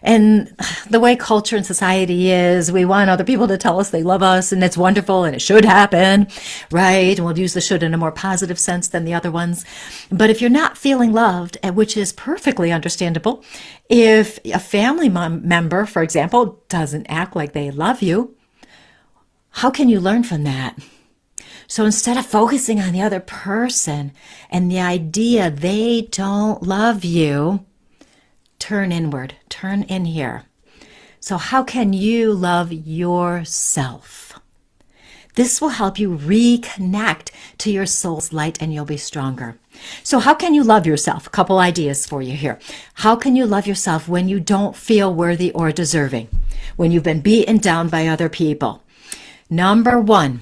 and the way culture and society is, we want other people to tell us they love us, and it's wonderful, and it should happen, right? And we'll use the should in a more positive sense than the other ones. But if you're not feeling loved, which is perfectly understandable, if a family member, for example, doesn't act like they love you, how can you learn from that? So instead of focusing on the other person and the idea they don't love you, turn inward, turn in here. So how can you love yourself? This will help you reconnect to your soul's light and you'll be stronger. So how can you love yourself? A couple ideas for you here. How can you love yourself when you don't feel worthy or deserving? When you've been beaten down by other people? Number one,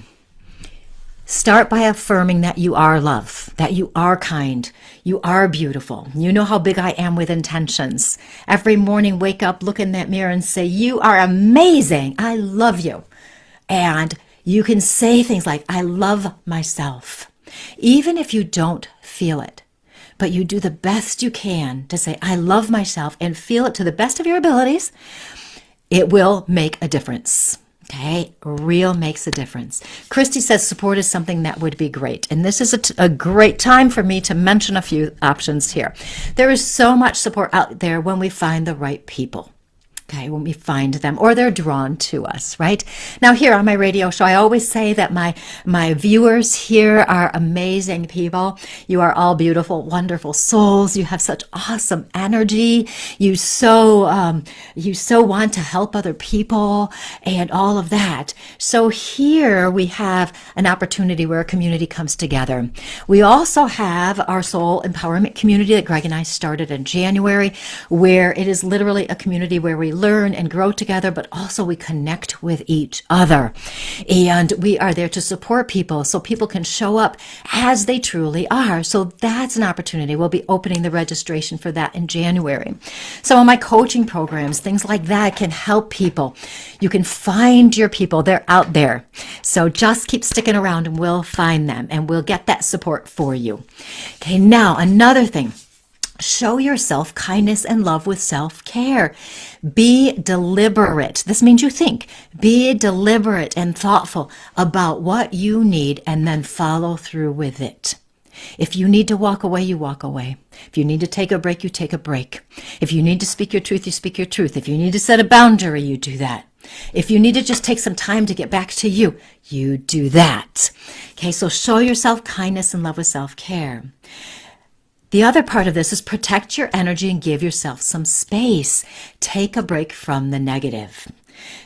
start by affirming that you are love, that you are kind, you are beautiful. You know how big I am with intentions. Every morning, wake up, look in that mirror and say, you are amazing. I love you. And you can say things like, I love myself. Even if you don't feel it, but you do the best you can to say, I love myself and feel it to the best of your abilities, it will make a difference. Okay, real makes a difference. Christy says support is something that would be great. And this is a great time for me to mention a few options here. There is so much support out there when we find the right people. Okay, when we find them, or they're drawn to us, right? Now here on my radio show, I always say that my viewers here are amazing people. You are all beautiful, wonderful souls. You have such awesome energy. You so want to help other people and all of that. So here we have an opportunity where a community comes together. We also have our soul empowerment community that Greg and I started in January, where it is literally a community where we learn and grow together, but also we connect with each other. And we are there to support people so people can show up as they truly are. So that's an opportunity. We'll be opening the registration for that in January. Some of my coaching programs, things like that, can help people. You can find your people. They're out there. So just keep sticking around and we'll find them and we'll get that support for you. Okay, now another thing. Show yourself kindness and love with self-care. Be deliberate. This means you think. Be deliberate and thoughtful about what you need and then follow through with it. If you need to walk away, you walk away. If you need to take a break, you take a break. If you need to speak your truth, you speak your truth. If you need to set a boundary, you do that. If you need to just take some time to get back to you, you do that. Okay, so show yourself kindness and love with self-care. The other part of this is protect your energy and give yourself some space. Take a break from the negative.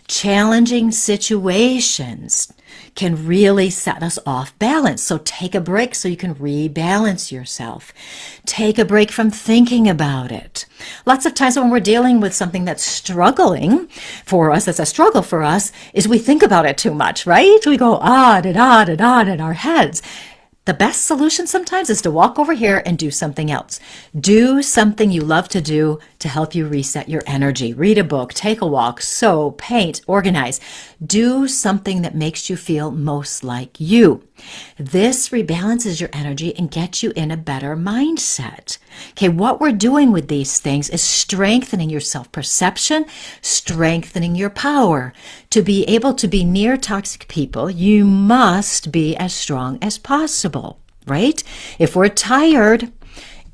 Challenging situations can really set us off balance. So take a break so you can rebalance yourself. Take a break from thinking about it. Lots of times when we're dealing with something that's struggling for us, that's a struggle for us, is we think about it too much, right? We go on and on and on in our heads. The best solution sometimes is to walk over here and do something else. Do something you love to do to help you reset your energy. Read a book, take a walk, sew, paint, organize. Do something that makes you feel most like you. This rebalances your energy and gets you in a better mindset. Okay, what we're doing with these things is strengthening your self-perception, strengthening your power. To be able to be near toxic people, you must be as strong as possible, right? If we're tired,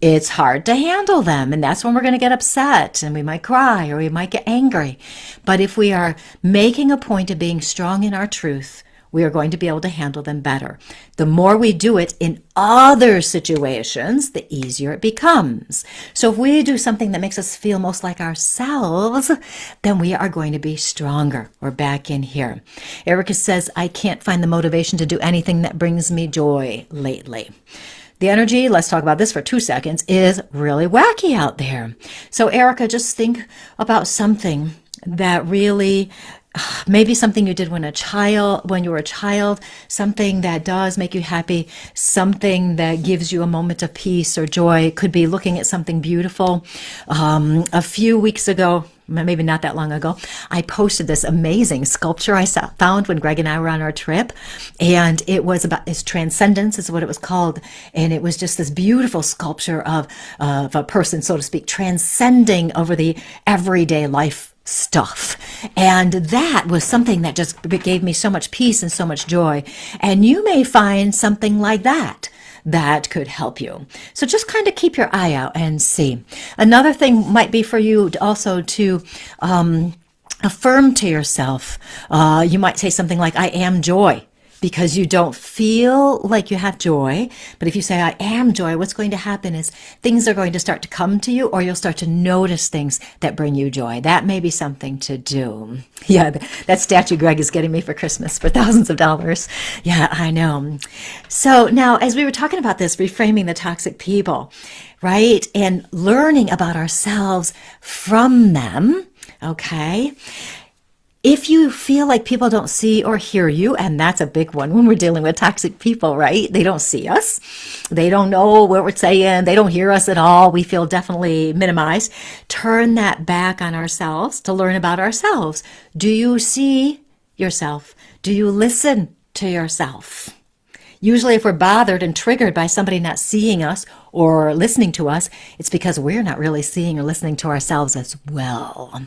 it's hard to handle them, and that's when we're going to get upset, and we might cry, or we might get angry. But if we are making a point of being strong in our truth, we are going to be able to handle them better. The more we do it in other situations, the easier it becomes. So if we do something that makes us feel most like ourselves, then we are going to be stronger. We're back in here. Erica says, I can't find the motivation to do anything that brings me joy lately. The energy, let's talk about this for 2 seconds, is really wacky out there. So Erica, just think about something that really, maybe something you did when you were a child, something that does make you happy, something that gives you a moment of peace or joy. It could be looking at something beautiful. A few weeks ago, maybe not that long ago, I posted this amazing sculpture I found when Greg and I were on our trip. And it was about its transcendence is what it was called. And it was just this beautiful sculpture of a person, so to speak, transcending over the everyday life stuff. And that was something that just gave me so much peace and so much joy. And you may find something like that could help you. So just kind of keep your eye out and see. Another thing might be for you also to affirm to yourself. You might say something like, I am joy. Because you don't feel like you have joy. But if you say, I am joy, what's going to happen is things are going to start to come to you, or you'll start to notice things that bring you joy. That may be something to do. Yeah, that statue Greg is getting me for Christmas for thousands of dollars. Yeah, I know. So now, as we were talking about this, reframing the toxic people, right? And learning about ourselves from them, okay? If you feel like people don't see or hear you, and that's a big one when we're dealing with toxic people, right? They don't see us. They don't know what we're saying. They don't hear us at all. We feel definitely minimized. Turn that back on ourselves to learn about ourselves. Do you see yourself? Do you listen to yourself? Usually if we're bothered and triggered by somebody not seeing us or listening to us, it's because we're not really seeing or listening to ourselves as well.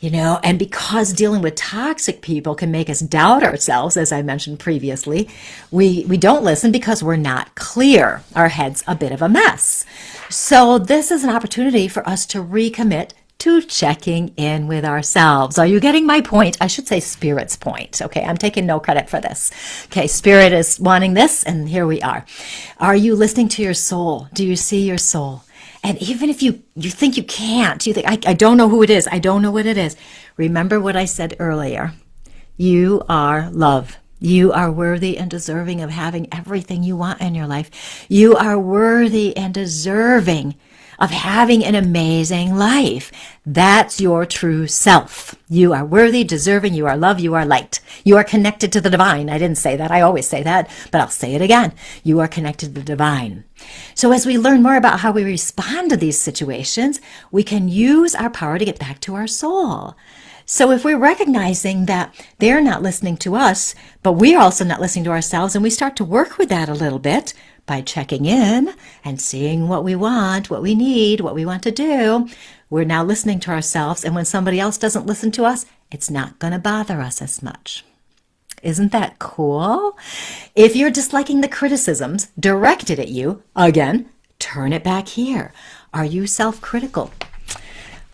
You know, and because dealing with toxic people can make us doubt ourselves, as I mentioned previously, we don't listen because we're not clear. Our head's a bit of a mess. So this is an opportunity for us to recommit to checking in with ourselves. Are you getting my point? I should say Spirit's point. Okay, I'm taking no credit for this. Okay, Spirit is wanting this, and here we are. Are you listening to your soul? Do you see your soul? And even if you think you can't, you think, I don't know who it is, I don't know what it is. Remember what I said earlier. You are love. You are worthy and deserving of having everything you want in your life. You are worthy and deserving of having an amazing life. That's your true self. You are worthy, deserving, you are love, you are light. You are connected to the divine. I didn't say that. I always say that, but I'll say it again. You are connected to the divine. So as we learn more about how we respond to these situations, we can use our power to get back to our soul. So if we're recognizing that they're not listening to us, but we're also not listening to ourselves, and we start to work with that a little bit by checking in and seeing what we want, what we need, what we want to do, we're now listening to ourselves. And when somebody else doesn't listen to us, it's not going to bother us as much. Isn't that cool? If you're disliking the criticisms directed at you, again, turn it back here. Are you self-critical?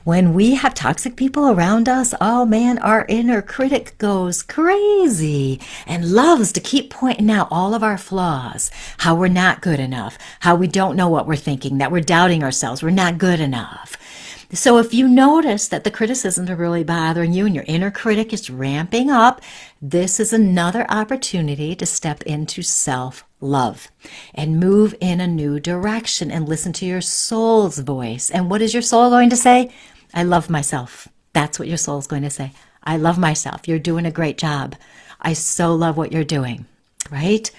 When we have toxic people around us, oh man, our inner critic goes crazy and loves to keep pointing out all of our flaws, how we're not good enough, how we don't know what we're thinking, that we're doubting ourselves, we're not good enough. So if you notice that the criticisms are really bothering you and your inner critic is ramping up, this is another opportunity to step into self-love and move in a new direction and listen to your soul's voice. And what is your soul going to say? I love myself. That's what your soul's going to say. I love myself. You're doing a great job. I so love what you're doing, right?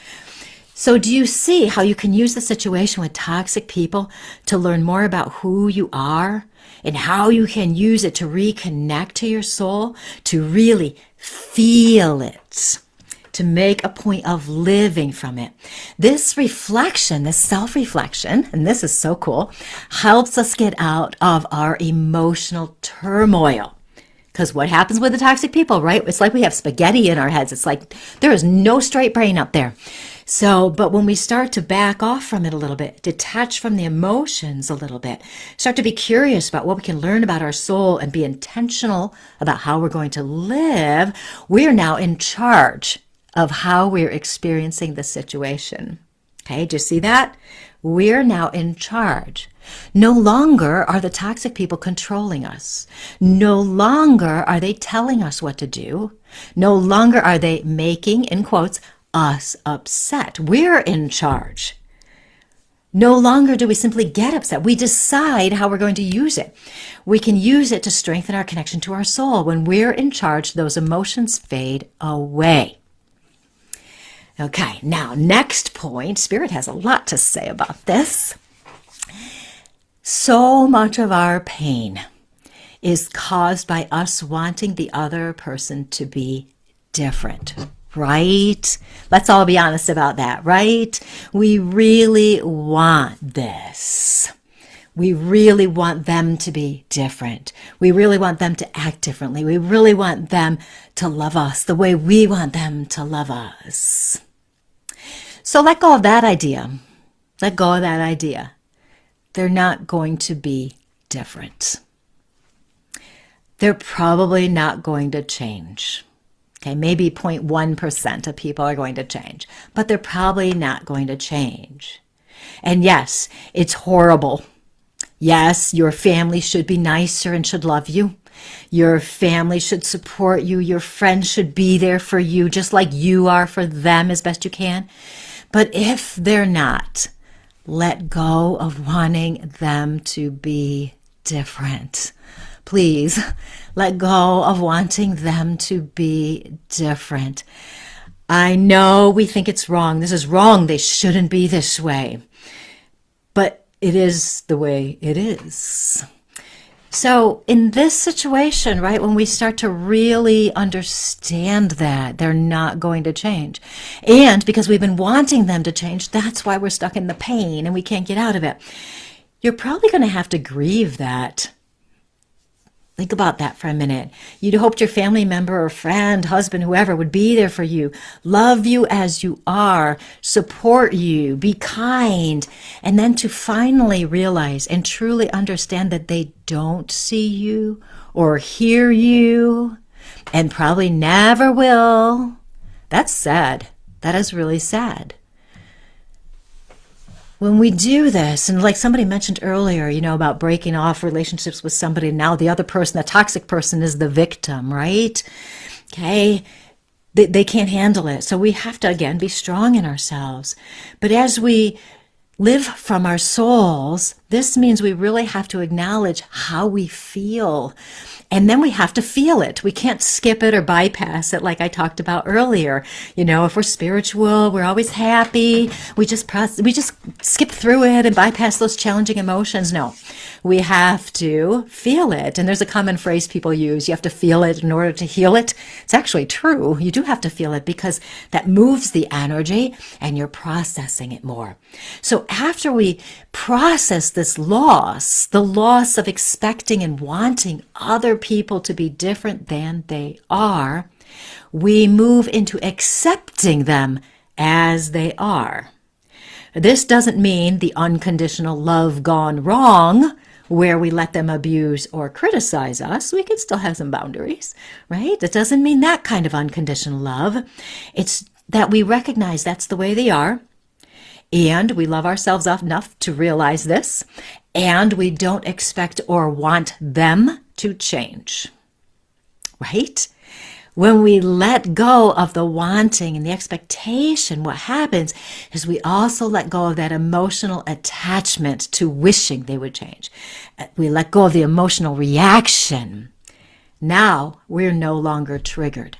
So do you see how you can use the situation with toxic people to learn more about who you are and how you can use it to reconnect to your soul, to really feel it, to make a point of living from it? This reflection, this self-reflection, and this is so cool, helps us get out of our emotional turmoil. Because what happens with the toxic people, right? It's like we have spaghetti in our heads. It's like there is no straight brain up there. So, but when we start to back off from it a little bit, detach from the emotions a little bit, start to be curious about what we can learn about our soul and be intentional about how we're going to live, we're now in charge of how we're experiencing the situation. Okay, do you see that? We're now in charge. No longer are the toxic people controlling us. No longer are they telling us what to do. No longer are they making, in quotes, us upset. We're in charge. No longer do we simply get upset. We decide how we're going to use it. We can use it to strengthen our connection to our soul. When we're in charge, those emotions fade away. Okay, now next point. Spirit has a lot to say about this. So much of our pain is caused by us wanting the other person to be different, right? Let's all be honest about that, right? We really want this. We really want them to be different. We really want them to act differently. We really want them to love us the way we want them to love us. So let go of that idea. Let go of that idea. They're not going to be different. They're probably not going to change. Okay, maybe 0.1% of people are going to change, but they're probably not going to change. And yes, it's horrible. Yes, your family should be nicer and should love you. Your family should support you. Your friends should be there for you, just like you are for them as best you can. But if they're not, let go of wanting them to be different. Please, let go of wanting them to be different. I know we think it's wrong. This is wrong. They shouldn't be this way. But it is the way it is. So in this situation, right, when we start to really understand that they're not going to change, and because we've been wanting them to change, that's why we're stuck in the pain and we can't get out of it. You're probably going to have to grieve that. Think about that for a minute. You'd hoped your family member or friend, husband, whoever would be there for you, love you as you are, support you, be kind, and then to finally realize and truly understand that they don't see you or hear you and probably never will. That's sad. That is really sad. When we do this, and like somebody mentioned earlier, about breaking off relationships with somebody, now the other person, the toxic person, is the victim, right? Okay. They can't handle it. So we have to, again, be strong in ourselves. But as we live from our souls, this means we really have to acknowledge how we feel. And then we have to feel it. We can't skip it or bypass it like I talked about earlier. If we're spiritual, we're always happy. We just skip through it and bypass those challenging emotions. No, we have to feel it. And there's a common phrase people use. You have to feel it in order to heal it. It's actually true. You do have to feel it because that moves the energy and you're processing it more. So after we process this loss, the loss of expecting and wanting other people to be different than they are, we move into accepting them as they are. This doesn't mean the unconditional love gone wrong, where we let them abuse or criticize us. We can still have some boundaries, right? It doesn't mean that kind of unconditional love. It's that we recognize that's the way they are, and we love ourselves enough to realize this, and we don't expect or want them to change, right? When we let go of the wanting and the expectation, what happens is we also let go of that emotional attachment to wishing they would change. We let go of the emotional reaction. Now we're no longer triggered.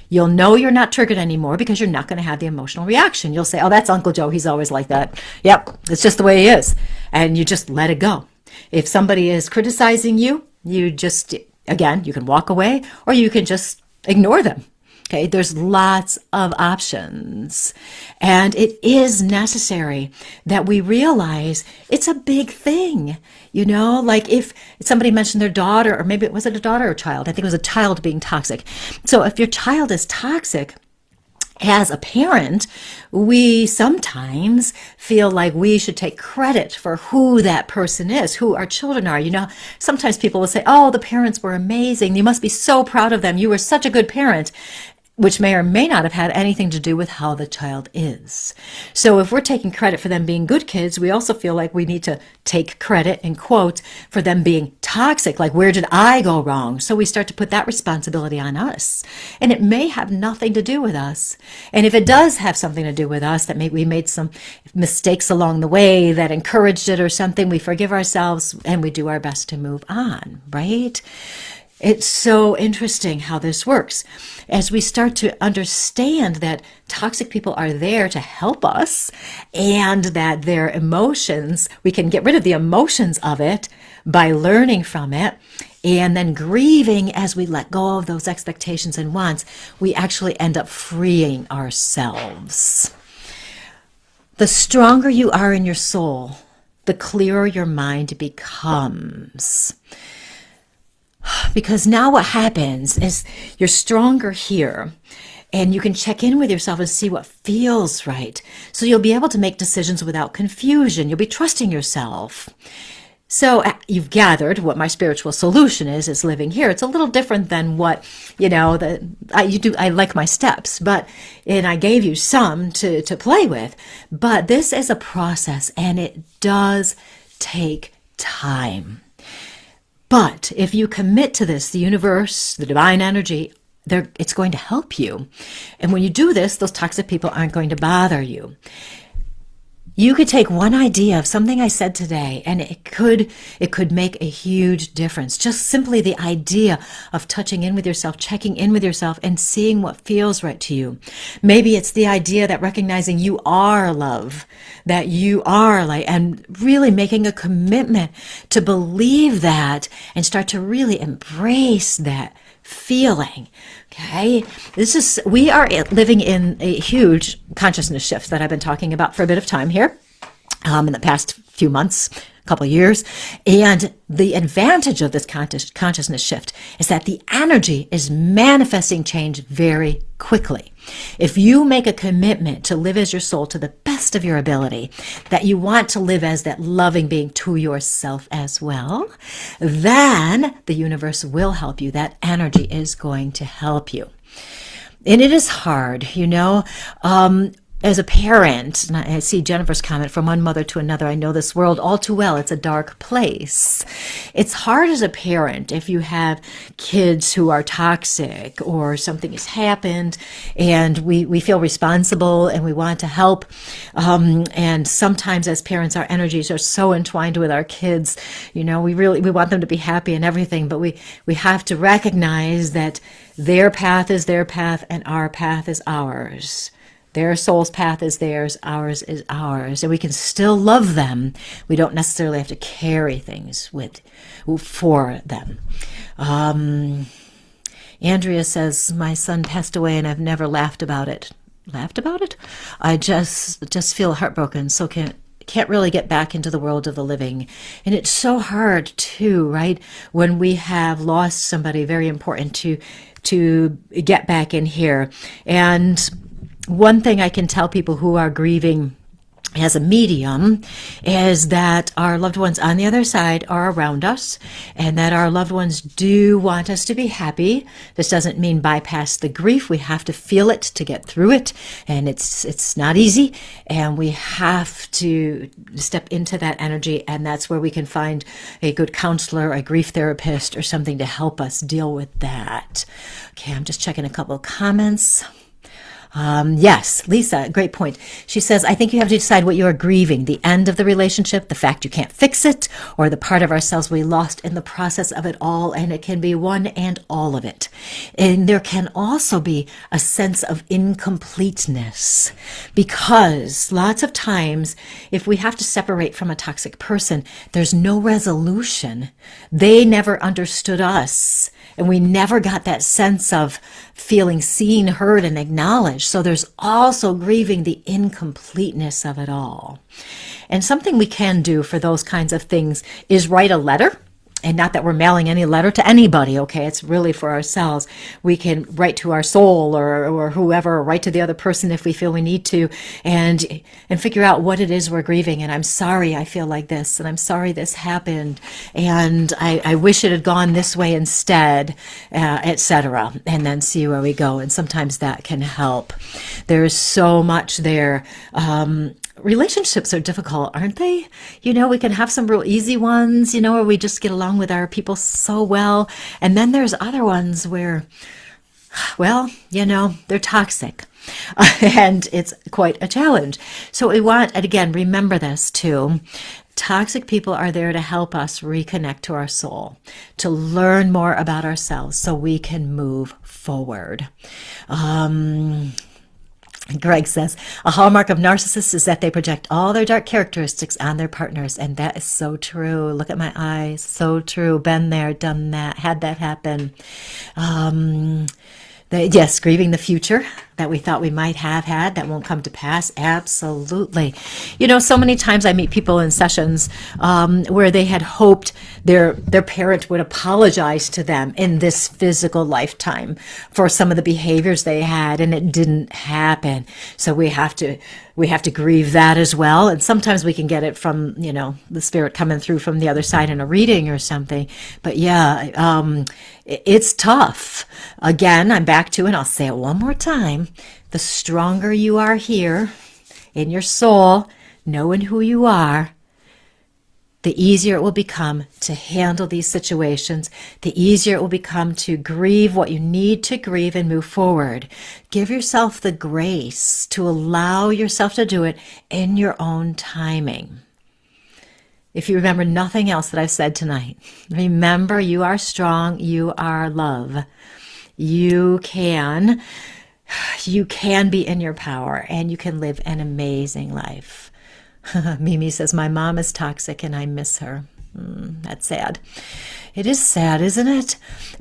You'll know you're not triggered anymore because you're not going to have the emotional reaction. You'll say, oh, that's Uncle Joe. He's always like that. Yep, it's just the way he is. And you just let it go. If somebody is criticizing you, you just, again, you can walk away or you can just ignore them. Okay, there's lots of options. And it is necessary that we realize it's a big thing. Like if somebody mentioned their daughter, or maybe was it a daughter or a child? I think it was a child being toxic. So if your child is toxic, as a parent, we sometimes feel like we should take credit for who that person is, who our children are. Sometimes people will say, oh, the parents were amazing. You must be so proud of them. You were such a good parent, which may or may not have had anything to do with how the child is. So if we're taking credit for them being good kids, we also feel like we need to take credit, in quotes, for them being toxic. Like, where did I go wrong? So we start to put that responsibility on us. And it may have nothing to do with us. And if it does have something to do with us, that maybe we made some mistakes along the way that encouraged it or something, we forgive ourselves and we do our best to move on, right? It's so interesting how this works. As we start to understand that toxic people are there to help us and that their emotions, we can get rid of the emotions of it by learning from it and then grieving as we let go of those expectations and wants, we actually end up freeing ourselves. The stronger you are in your soul, the clearer your mind becomes. Because now what happens is you're stronger here and you can check in with yourself and see what feels right. So you'll be able to make decisions without confusion. You'll be trusting yourself. So you've gathered what my spiritual solution is living here. It's a little different than what, I like my steps, and I gave you some to play with, but this is a process and it does take time. But if you commit to this, the universe, the divine energy, it's going to help you. And when you do this, those toxic people aren't going to bother you. You could take one idea of something I said today, and it could make a huge difference. Just simply the idea of touching in with yourself, checking in with yourself, and seeing what feels right to you. Maybe it's the idea that recognizing you are love, that you are light, and really making a commitment to believe that and start to really embrace that feeling. Okay, we are living in a huge consciousness shift that I've been talking about for a bit of time here, in the past few months, couple of years. And the advantage of this consciousness shift is that the energy is manifesting change very quickly. If you make a commitment to live as your soul to the best of your ability, that you want to live as that loving being to yourself as well, then the universe will help you. That energy is going to help you. And it is hard, as a parent, and I see Jennifer's comment, from one mother to another, I know this world all too well. It's a dark place. It's hard as a parent if you have kids who are toxic or something has happened and we feel responsible and we want to help. And sometimes as parents, our energies are so entwined with our kids. We want them to be happy and everything, but we have to recognize that their path is their path and our path is ours. Their soul's path is theirs, ours is ours, and we can still love them. We don't necessarily have to carry things for them. Andrea says, my son passed away and I've never laughed about it. Laughed about it? I just feel heartbroken, so can't really get back into the world of the living. And it's so hard too, right? When we have lost somebody very important to get back in here. And one thing I can tell people who are grieving as a medium is that our loved ones on the other side are around us and that our loved ones do want us to be happy. This doesn't mean bypass the grief. We have to feel it to get through it, and it's not easy, and we have to step into that energy, and that's where we can find a good counselor, a grief therapist, or something to help us deal with that. Okay, I'm just checking a couple of comments. Yes, Lisa, great point. She says, I think you have to decide what you are grieving, the end of the relationship, the fact you can't fix it, or the part of ourselves we lost in the process of it all, and it can be one and all of it. And there can also be a sense of incompleteness, because lots of times, if we have to separate from a toxic person, there's no resolution. They never understood us, and we never got that sense of feeling seen, heard, and acknowledged. So there's also grieving the incompleteness of it all. And something we can do for those kinds of things is write a letter. And not that we're mailing any letter to anybody, okay? It's really for ourselves. We can write to our soul or whoever, or write to the other person if we feel we need to, and figure out what it is we're grieving. And I'm sorry I feel like this, and I'm sorry this happened, and I wish it had gone this way instead, etc. And then see where we go. And sometimes that can help. There is so much there. Relationships are difficult, aren't they? We can have some real easy ones, where we just get along with our people so well. And then there's other ones where, well, they're toxic. And it's quite a challenge. So we want, and again, remember this too. Toxic people are there to help us reconnect to our soul, to learn more about ourselves so we can move forward. Greg says, a hallmark of narcissists is that they project all their dark characteristics on their partners. And that is so true. Look at my eyes. So true. Been there, done that, had that happen. Yes, grieving the future that we thought we might have had that won't come to pass. Absolutely. So many times I meet people in sessions where they had hoped their parent would apologize to them in this physical lifetime for some of the behaviors they had, and it didn't happen. So we have to grieve that as well. And sometimes we can get it from, the spirit coming through from the other side in a reading or something. But yeah, it's tough. Again, I'm back to, and I'll say it one more time, the stronger you are here in your soul, knowing who you are, the easier it will become to handle these situations, the easier it will become to grieve what you need to grieve and move forward. Give yourself the grace to allow yourself to do it in your own timing. If you remember nothing else that I've said tonight, remember you are strong, you are love. You can be in your power, and you can live an amazing life. Mimi says, my mom is toxic and I miss her. That's sad. It is sad, isn't it?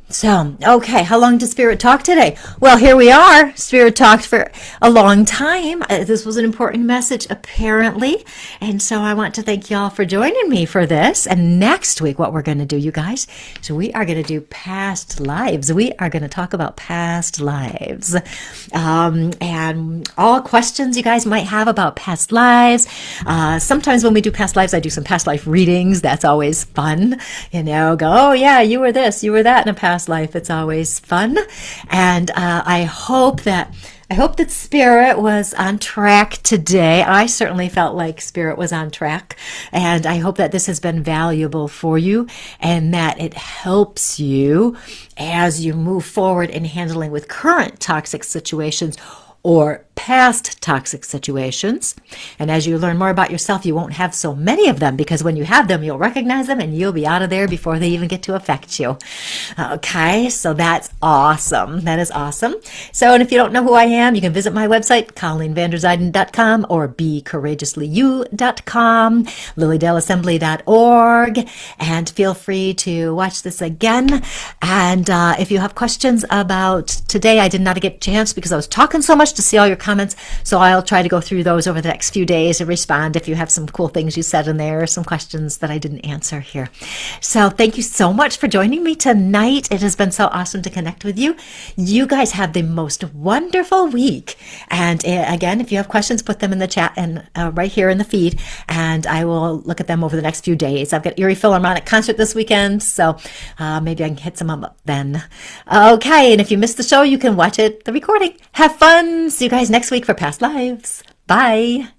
So, okay, how long does Spirit talk today? Well, here we are. Spirit talked for a long time. This was an important message, apparently. And so I want to thank y'all for joining me for this. And next week, what we're going to do, you guys, so we are going to do past lives. We are going to talk about past lives. And all questions you guys might have about past lives. Sometimes when we do past lives, I do some past life readings. That's always fun. Go, oh yeah, you were this, you were that in a past life. It's always fun. And I hope that Spirit was on track today. I certainly felt like Spirit was on track. And I hope that this has been valuable for you and that it helps you as you move forward in handling with current toxic situations or past toxic situations. And as you learn more about yourself, you won't have so many of them, because when you have them, you'll recognize them and you'll be out of there before they even get to affect you. Okay, so that's awesome. That is awesome. So, and if you don't know who I am, you can visit my website, ColleenVanderzijden.com or BeCourageouslyYou.com, LilyDaleAssembly.org, and feel free to watch this again. And if you have questions about today, I did not get a chance because I was talking so much to see all your comments, so I'll try to go through those over the next few days and respond if you have some cool things you said in there, some questions that I didn't answer here. So thank you so much for joining me tonight. It has been so awesome to connect with you. You guys have the most wonderful week. And again, if you have questions, put them in the chat and right here in the feed, and I will look at them over the next few days. I've got Erie Philharmonic concert this weekend, so maybe I can hit some up then. Okay, and if you missed the show, you can watch the recording. Have fun. See you guys next week for Past Lives. Bye.